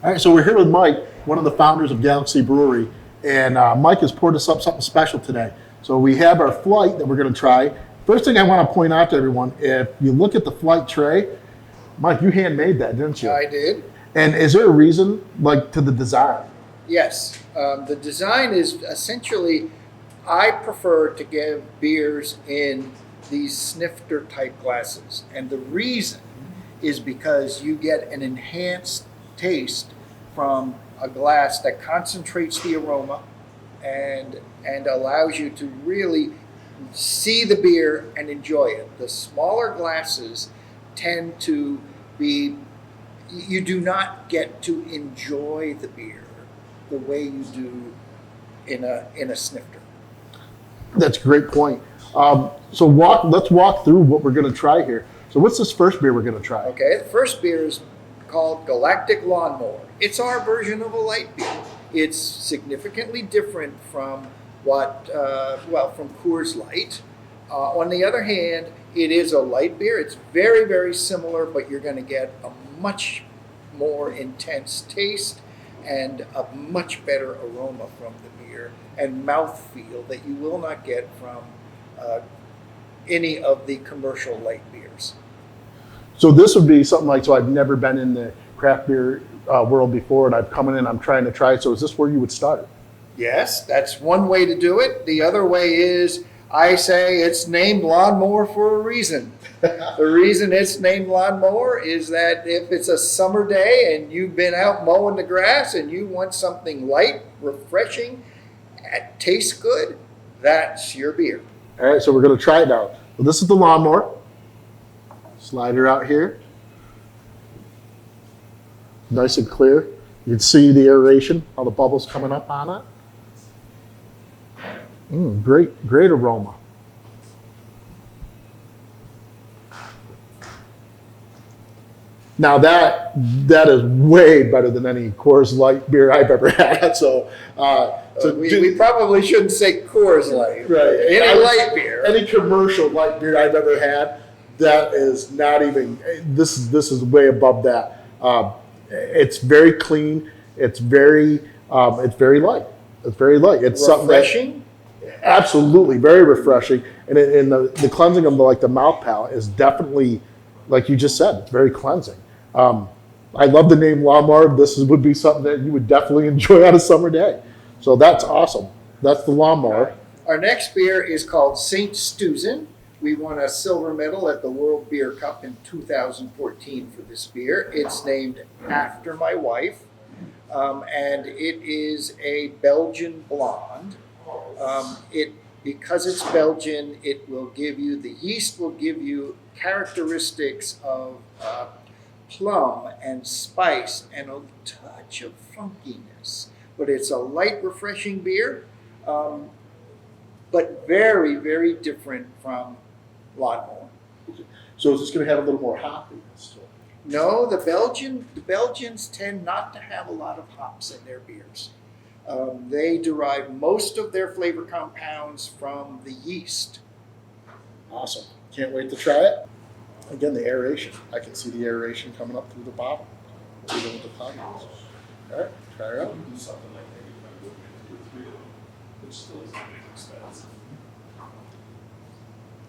All right, so we're here with Mike, one of the founders of Galaxy Brewery, and Mike has poured us up something special today. So we have our flight that we're going to try. First thing I want to point out to everyone, if you look at the flight tray, Mike, you handmade that, didn't you? I did. And is there a reason, like, to the design? Yes. The design is essentially, I prefer to give beers in these snifter type glasses. And the reason is because you get an enhanced taste from a glass that concentrates the aroma and allows you to really see the beer and enjoy it. The smaller glasses tend to be, you do not get to enjoy the beer the way you do in a snifter. That's a great point. So let's walk through what we're going to try here. So what's this first beer we're going to try? Okay, the first beer is called Galactic Lawnmower. It's our version of a light beer. It's significantly different from from Coors Light. On the other hand, it is a light beer. It's very, very similar, but you're going to get a much more intense taste and a much better aroma from the beer and mouthfeel that you will not get from any of the commercial light beers. So this would be something like, so I've never been in the craft beer world before, and I've come in and I'm trying to try it. So is this where you would start? Yes, that's one way to do it. The other way is, I say it's named Lawnmower for a reason. The reason it's named Lawnmower is that if it's a summer day and you've been out mowing the grass and you want something light, refreshing, that tastes good, that's your beer. All right, so we're going to try it now. Well, this is the Lawnmower. Slide her out here. Nice and clear. You can see the aeration, all the bubbles coming up on it. Great aroma. Now that is way better than any Coors Light beer I've ever had. So, we probably shouldn't say Coors Light. Right. Any light beer. Any commercial light beer I've ever had, that is not even. This is way above that. It's very clean. It's very light. It's very light. It's refreshing. Absolutely, very refreshing, and the cleansing of the mouth palate is definitely, like you just said, it's very cleansing. I love the name Lawnmower. This would be something that you would definitely enjoy on a summer day. So that's awesome. That's the Lawnmower. Our next beer is called St. Stuzin. We won a silver medal at the World Beer Cup in 2014 for this beer. It's named after my wife, and it is a Belgian blonde. Because it's Belgian, the yeast will give you characteristics of plum and spice and a touch of funkiness. But it's a light, refreshing beer, but very, very different from Lawnmower. So is this going to have a little more hoppiness to it? No, the Belgians tend not to have a lot of hops in their beers. They derive most of their flavor compounds from the yeast. Awesome. Can't wait to try it. Again, the aeration. I can see the aeration coming up through the bottom. Even with the clouds. All right, try her out.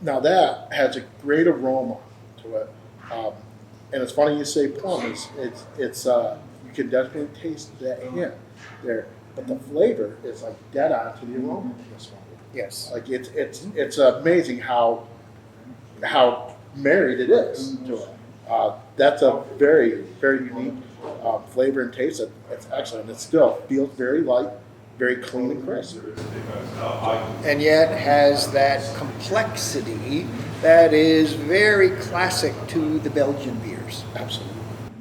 Now that has a great aroma to it. And it's funny you say plum. It's you can definitely taste that hint there. But the flavor is like dead on to the aroma of this one. Yes. Like it's amazing how married it is to it. That's a very, very unique flavor and taste. It's excellent. It still feels very light, very clean and crisp. And yet has that complexity that is very classic to the Belgian beers. Absolutely.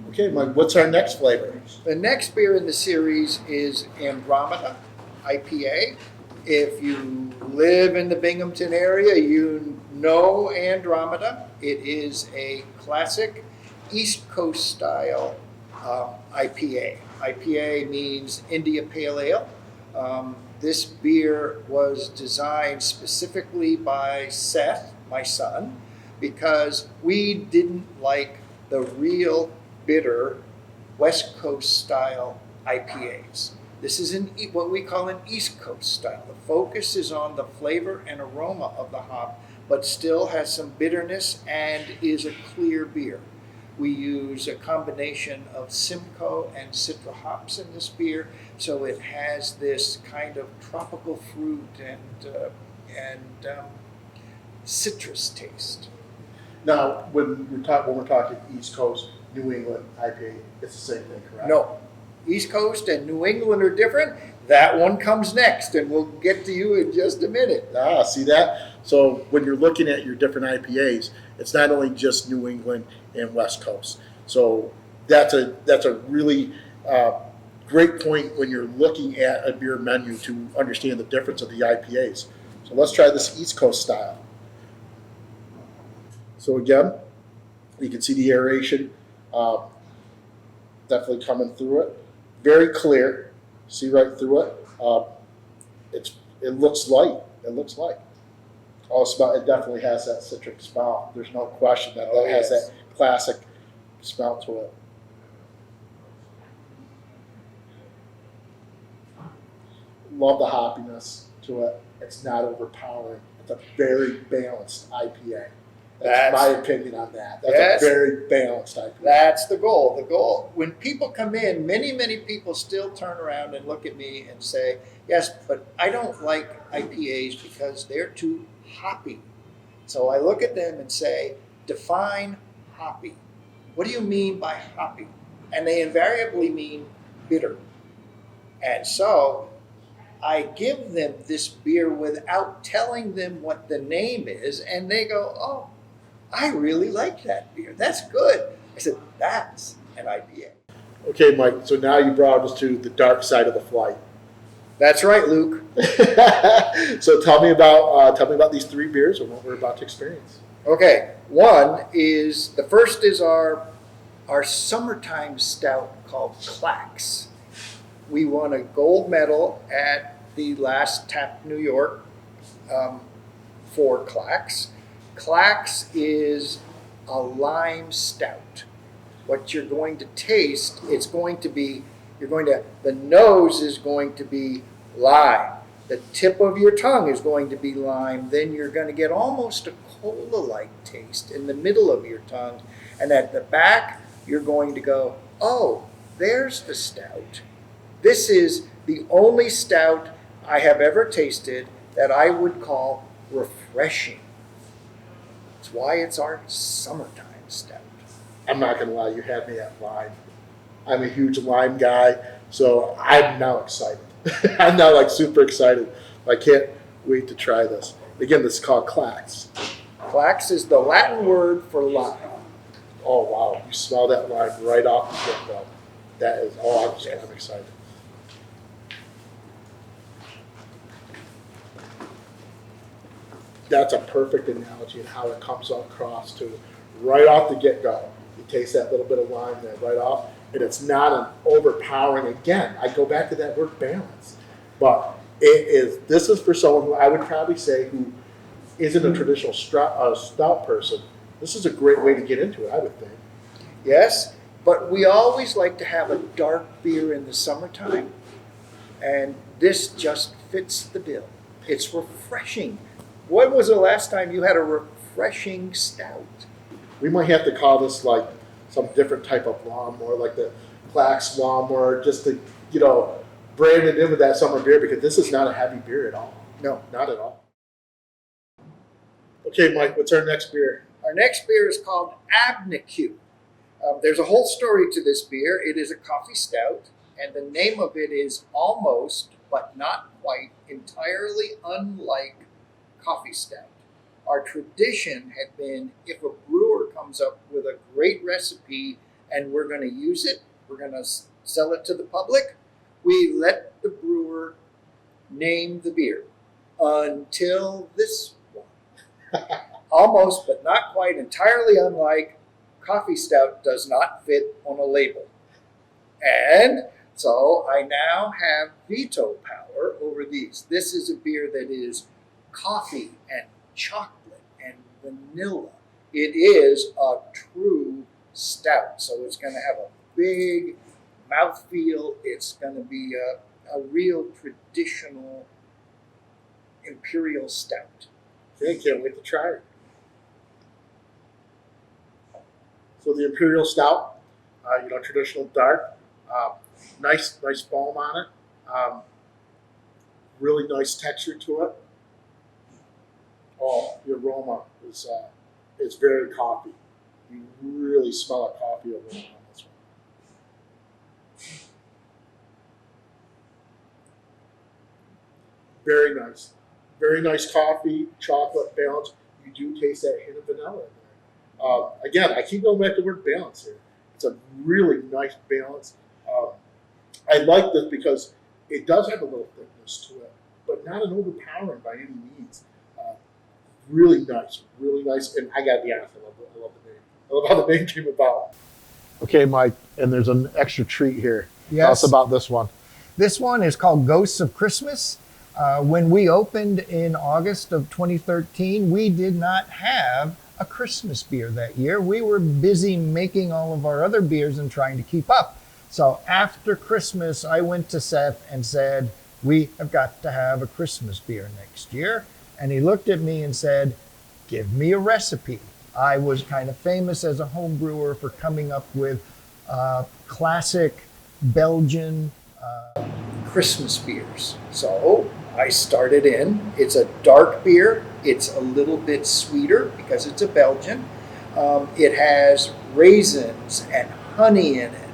Okay, Mike, what's our next flavor? The next beer in the series is Andromeda IPA. If you live in the Binghamton area, you know Andromeda. It is a classic East Coast style IPA. IPA means India Pale Ale. This beer was designed specifically by Seth, my son, because we didn't like the real bitter West Coast style IPAs. This is what we call an East Coast style. The focus is on the flavor and aroma of the hop, but still has some bitterness and is a clear beer. We use a combination of Simcoe and Citra hops in this beer, so it has this kind of tropical fruit and citrus taste. Now, when we're talking East Coast, New England IPA, it's the same thing, correct? No, East Coast and New England are different. That one comes next, and we'll get to you in just a minute. Ah, see that? So when you're looking at your different IPAs, it's not only just New England and West Coast. So that's a really great point when you're looking at a beer menu to understand the difference of the IPAs. So let's try this East Coast style. So again, you can see the aeration definitely coming through it. Very clear. See right through it. It looks light. It looks light. It definitely has that citric smell. There's no question that has that classic smell to it. Love the hoppiness to it. It's not overpowering. It's a very balanced IPA. That's my opinion on that. That's a very balanced IPA. That's the goal. The goal, when people come in, many people still turn around and look at me and say, yes, but I don't like IPAs because they're too hoppy. So I look at them and say, define hoppy. What do you mean by hoppy? And they invariably mean bitter. And so I give them this beer without telling them what the name is, and they go, oh, I really like that beer. That's good. I said, that's an IPA. Okay, Mike, so now you brought us to the dark side of the flight. That's right, Luke. So tell me about these three beers and what we're about to experience. Okay, the first is our summertime stout called Clax. We won a gold medal at the last Tap New York for Clax. Clax is a lime stout. What you're going to taste, the nose is going to be lime. The tip of your tongue is going to be lime. Then you're going to get almost a cola-like taste in the middle of your tongue. And at the back, you're going to go, oh, there's the stout. This is the only stout I have ever tasted that I would call refreshing. It's why it's our summertime stout. I'm not going to lie, you had me at lime. I'm a huge lime guy, so I'm now excited. I'm now super excited. I can't wait to try this. Again, this is called Clax. Clax is the Latin word for lime. Oh, wow. You smell that lime right off the get-go. That is, I'm excited. That's a perfect analogy in how it comes across to right off the get-go. You taste that little bit of lime there right off, and it's not an overpowering. Again, I go back to that word balance, but this is for someone who I would probably say who isn't a traditional stout person. This is a great way to get into it, I would think. Yes, but we always like to have a dark beer in the summertime, and this just fits the bill. It's refreshing. When was the last time you had a refreshing stout? We might have to call this some different type of lawnmower, like the Clax lawnmower, just to, brand it in with that summer beer, because this is not a heavy beer at all. No. Not at all. Okay, Mike, what's our next beer? Our next beer is called Abnecue. There's a whole story to this beer. It is a coffee stout, and the name of it is almost, but not quite, entirely unlike coffee stout. Our tradition had been, if a brewer comes up with a great recipe and we're going to use it, we're going to sell it to the public, we let the brewer name the beer until this one. Almost, but not quite, entirely unlike coffee stout does not fit on a label. And so I now have veto power over these. This is a beer that is coffee and chocolate and vanilla. It is a true stout, so it's going to have a big mouthfeel. It's going to be a real traditional imperial stout. Okay, can't wait to try it. So the Imperial Stout, traditional dark, nice foam on it, really nice texture to it. Oh, the aroma is very coffee. You really smell a coffee aroma on this one. Very nice coffee, chocolate balance. You do taste that hint of vanilla in there. Again, I keep going back to the word balance here. It's a really nice balance. I like this because it does have a little thickness to it, but not an overpowering by any means. Really nice. And I gotta be honest, I love the name. I love how the name came about. Okay, Mike, and there's an extra treat here. Yes. Tell us about this one. This one is called Ghosts of Christmas. When we opened in August of 2013, we did not have a Christmas beer that year. We were busy making all of our other beers and trying to keep up. So after Christmas, I went to Seth and said, we have got to have a Christmas beer next year. And he looked at me and said, give me a recipe. I was kind of famous as a home brewer for coming up with classic Belgian Christmas beers. So I started in. It's a dark beer. It's a little bit sweeter because it's a Belgian. It has raisins and honey in it.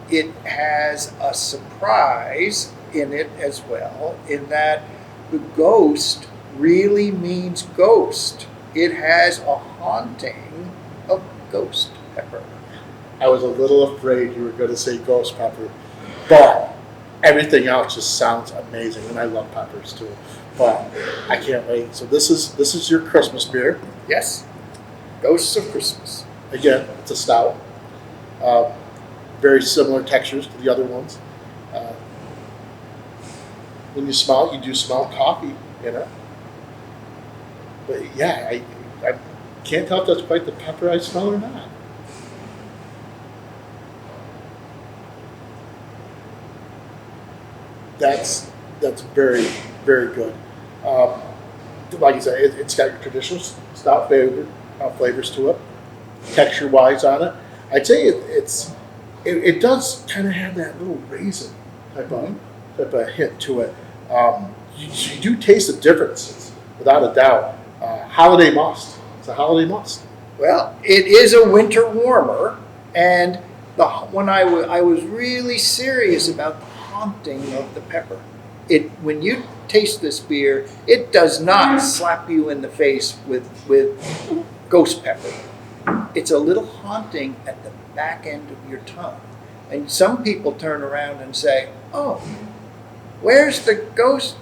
It has a surprise in it as well, in that the ghost really means ghost. It has a haunting of ghost pepper. I was a little afraid you were going to say ghost pepper, but everything else just sounds amazing, and I love peppers too. But I can't wait. So this is your Christmas beer. Yes, Ghosts of Christmas. Again, it's a stout. Very similar textures to the other ones. When you smell it, you do smell coffee in it. But yeah, I can't tell if that's quite the pepper I smell or not. That's very, very good. Like you said, it's got your traditional stout flavors to it. Texture-wise on it, I'd say it does kind of have that little raisin type of hint to it. You do taste the differences without a doubt. Holiday must. It's a holiday must. Well, it is a winter warmer, and when I was really serious about the haunting of the pepper. When you taste this beer, it does not slap you in the face with ghost pepper. It's a little haunting at the back end of your tongue. And some people turn around and say, oh, where's the ghost?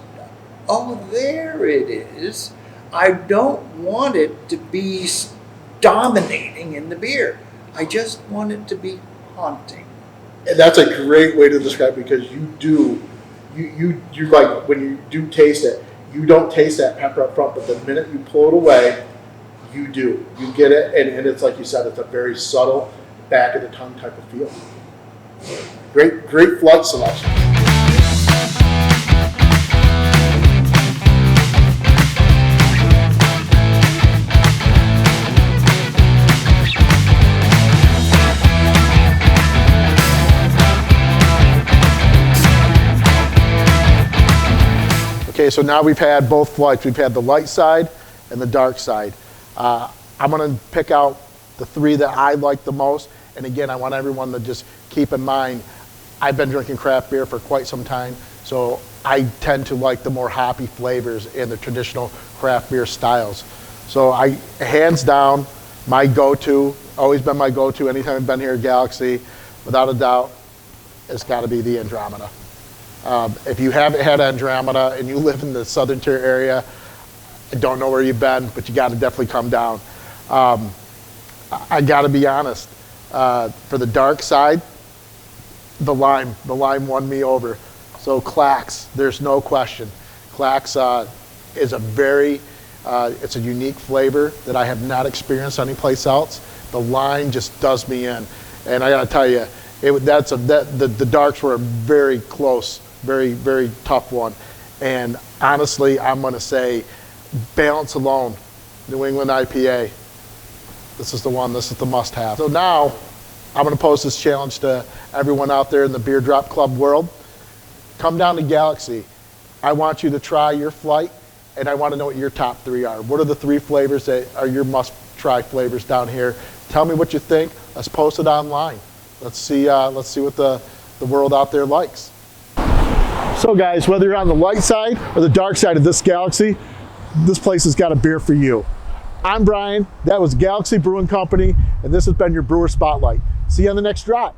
Oh, there it is. I don't want it to be dominating in the beer. I just want it to be haunting. And that's a great way to describe it, because you like, when you do taste it, you don't taste that pepper up front, but the minute you pull it away, you do. You get it, and it's like you said, it's a very subtle back of the tongue type of feel. Great flood selection. Okay, so now we've had both flights. We've had the light side and the dark side. I'm gonna pick out the three that I like the most. And again, I want everyone to just keep in mind, I've been drinking craft beer for quite some time, so I tend to like the more hoppy flavors in the traditional craft beer styles. So hands down, my go-to, always been my go-to anytime I've been here at Galaxy, without a doubt, it's gotta be the Andromeda. If you haven't had Andromeda and you live in the Southern Tier area, I don't know where you've been, but you gotta definitely come down. I gotta be honest, for the dark side, the lime won me over. So Clax, there's no question. Clax is it's a unique flavor that I have not experienced anyplace else. The lime just does me in. And I got to tell you, the darks were a very close, very, very tough one. And honestly, I'm going to say balance alone, New England IPA. This is the one, this is the must have. So now I'm going to pose this challenge to everyone out there in the Beer Drop Club world. Come down to Galaxy. I want you to try your flight, and I want to know what your top 3 are. What are the 3 flavors that are your must-try flavors down here? Tell me what you think. Let's post it online. Let's see what the world out there likes. So guys, whether you're on the light side or the dark side of this Galaxy, this place has got a beer for you. I'm Brian, that was Galaxy Brewing Company, and this has been your Brewer Spotlight. See you on the next drop.